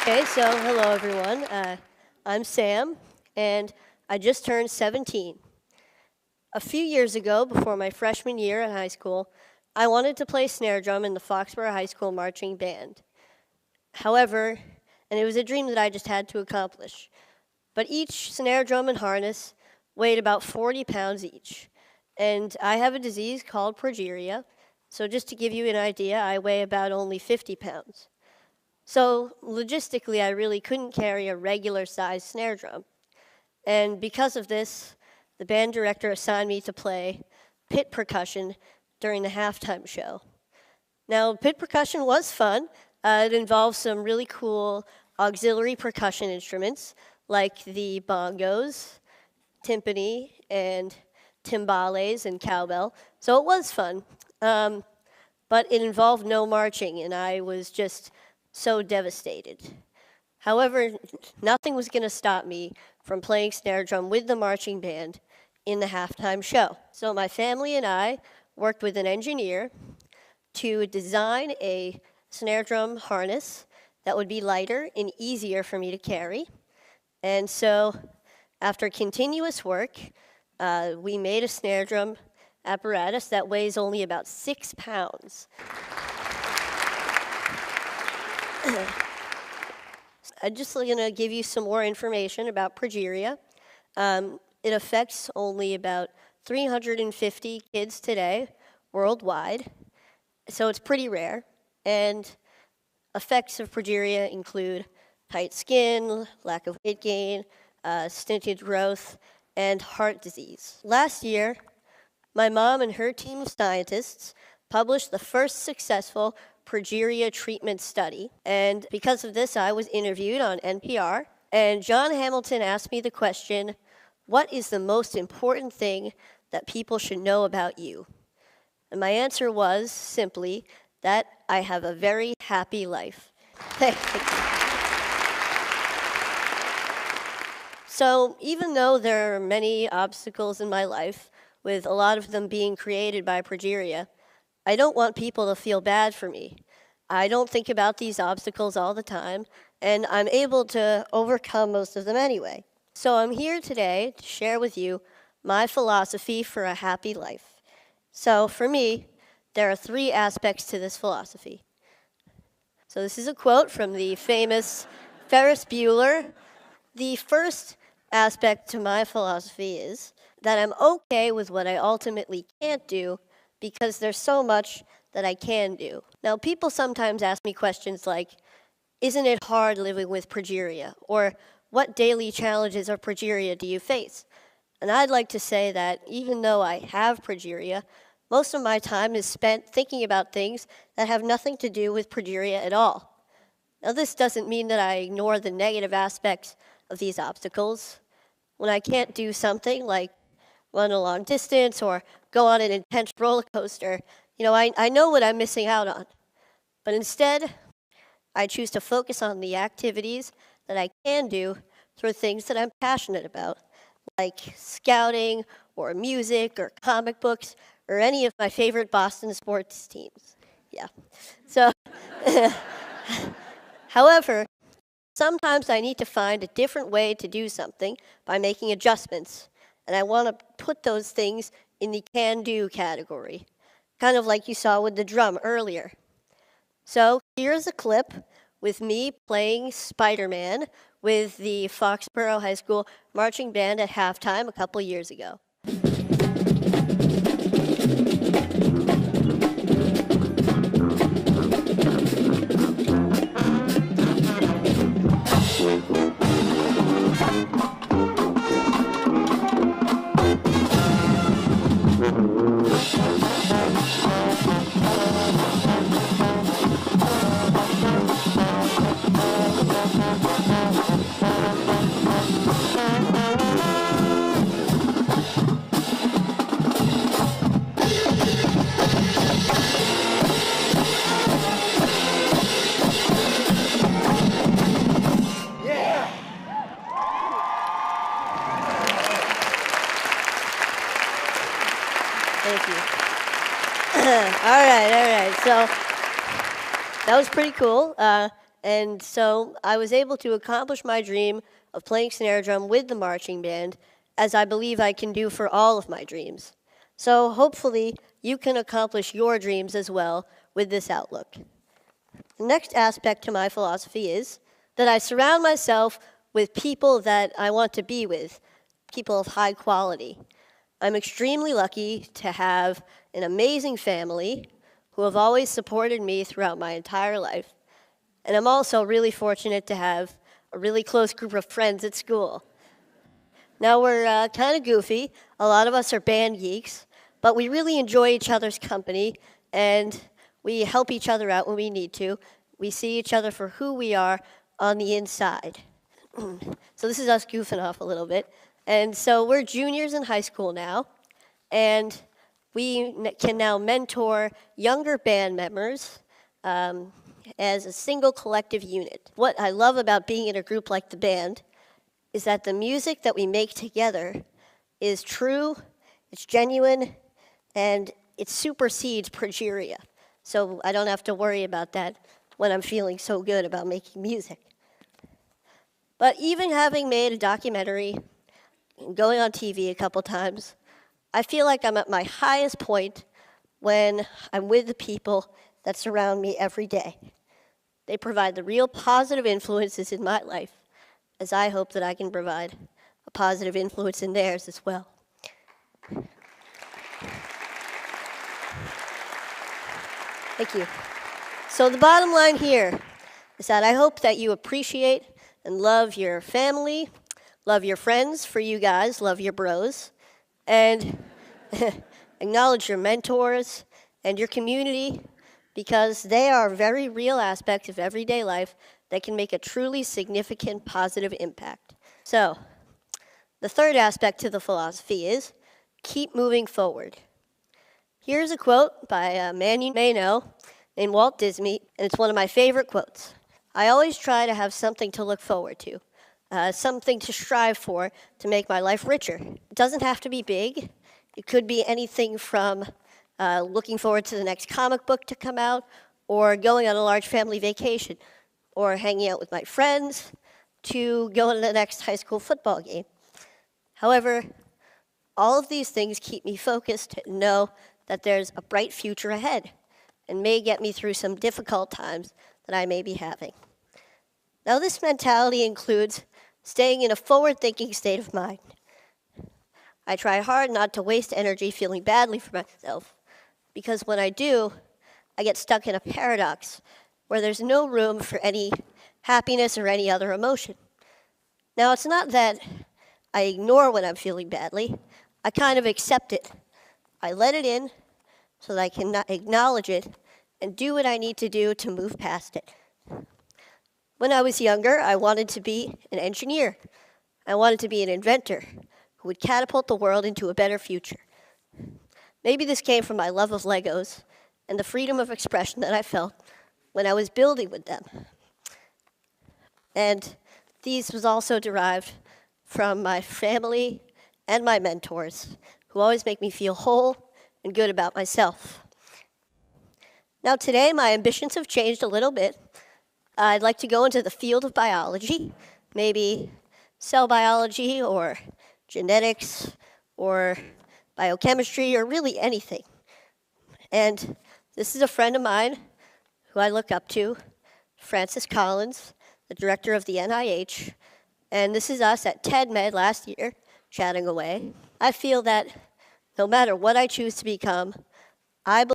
Okay, so hello everyone. I'm Sam, and I just turned 17. A few years ago, before my freshman year in high school, I wanted to play snare drum in the Foxborough High School marching band. However, and it was a dream that I just had to accomplish, but each snare drum and harness weighed about 40 pounds each. And I have a disease called progeria, so just to give you an idea, I weigh about only 50 pounds. So logistically, I really couldn't carry a regular sized snare drum. And because of this, the band director assigned me to play pit percussion during the halftime show. Now, pit percussion was fun. It involved some really cool auxiliary percussion instruments like the bongos, timpani, and timbales and cowbell. So it was fun. But it involved no marching, and I was just so devastated. However, nothing was going to stop me from playing snare drum with the marching band in the halftime show. So my family and I worked with an engineer to design a snare drum harness that would be lighter and easier for me to carry. And so after continuous work, we made a snare drum apparatus that weighs only about 6 pounds. I'm just going to give you some more information about progeria. It affects only about 350 kids today worldwide, so it's pretty rare. And effects of progeria include tight skin, lack of weight gain, stunted growth, and heart disease. Last year, my mom and her team of scientists published the first successful progeria treatment study. And because of this, I was interviewed on NPR. And John Hamilton asked me the question, what is the most important thing that people should know about you? And my answer was simply that I have a very happy life. So even though there are many obstacles in my life, with a lot of them being created by progeria, I don't want people to feel bad for me. I don't think about these obstacles all the time, and I'm able to overcome most of them anyway. So I'm here today to share with you my philosophy for a happy life. So for me, there are 3 aspects to this philosophy. So this is a quote from the famous Ferris Bueller. The first aspect to my philosophy is that I'm okay with what I ultimately can't do because there's so much that I can do. Now, people sometimes ask me questions like, isn't it hard living with progeria? Or what daily challenges of progeria do you face? And I'd like to say that even though I have progeria, most of my time is spent thinking about things that have nothing to do with progeria at all. Now, this doesn't mean that I ignore the negative aspects of these obstacles. When I can't do something like run a long distance or go on an intense roller coaster, I know what I'm missing out on. But instead, I choose to focus on the activities that I can do through things that I'm passionate about, like scouting or music or comic books or any of my favorite Boston sports teams. Yeah. So, however, sometimes I need to find a different way to do something by making adjustments. And I want to put those things in the can-do category, kind of like you saw with the drum earlier. So here's a clip with me playing Spider-Man with the Foxborough High School marching band at halftime a couple years ago. Thank you. All right. So that was pretty cool. And so I was able to accomplish my dream of playing snare drum with the marching band, as I believe I can do for all of my dreams. So hopefully you can accomplish your dreams as well with this outlook. The next aspect to my philosophy is that I surround myself with people that I want to be with, people of high quality. I'm extremely lucky to have an amazing family who have always supported me throughout my entire life. And I'm also really fortunate to have a really close group of friends at school. Now, we're kind of goofy. A lot of us are band geeks, but we really enjoy each other's company, and we help each other out when we need to. We see each other for who we are on the inside. So this is us goofing off a little bit. And so we're juniors in high school now, and we can now mentor younger band members as a single collective unit. What I love about being in a group like the band is that the music that we make together is true, it's genuine, and it supersedes progeria. So I don't have to worry about that when I'm feeling so good about making music. But even having made a documentary and going on TV a couple times, I feel like I'm at my highest point when I'm with the people that surround me every day. They provide the real positive influences in my life, as I hope that I can provide a positive influence in theirs as well. Thank you. So the bottom line here is that I hope that you appreciate and love your family, love your friends, for you guys, love your bros, and acknowledge your mentors and your community, because they are very real aspects of everyday life that can make a truly significant positive impact. So, the third aspect to the philosophy is keep moving forward. Here's a quote by a man you may know named Walt Disney, and it's one of my favorite quotes. I always try to have something to look forward to, something to strive for to make my life richer. It doesn't have to be big. It could be anything from looking forward to the next comic book to come out, or going on a large family vacation, or hanging out with my friends, to going to the next high school football game. However, all of these things keep me focused and know that there's a bright future ahead and may get me through some difficult times that I may be having. Now, this mentality includes staying in a forward-thinking state of mind. I try hard not to waste energy feeling badly for myself, because when I do, I get stuck in a paradox where there's no room for any happiness or any other emotion. Now, it's not that I ignore when I'm feeling badly. I kind of accept it. I let it in so that I can acknowledge it and do what I need to do to move past it. When I was younger, I wanted to be an engineer. I wanted to be an inventor who would catapult the world into a better future. Maybe this came from my love of Legos and the freedom of expression that I felt when I was building with them. And these was also derived from my family and my mentors, who always make me feel whole and good about myself. Now today, my ambitions have changed a little bit. I'd like to go into the field of biology, maybe cell biology or genetics or biochemistry or really anything. And this is a friend of mine who I look up to, Francis Collins, the director of the NIH, and this is us at TED-Med last year, chatting away. I feel that no matter what I choose to become, I believe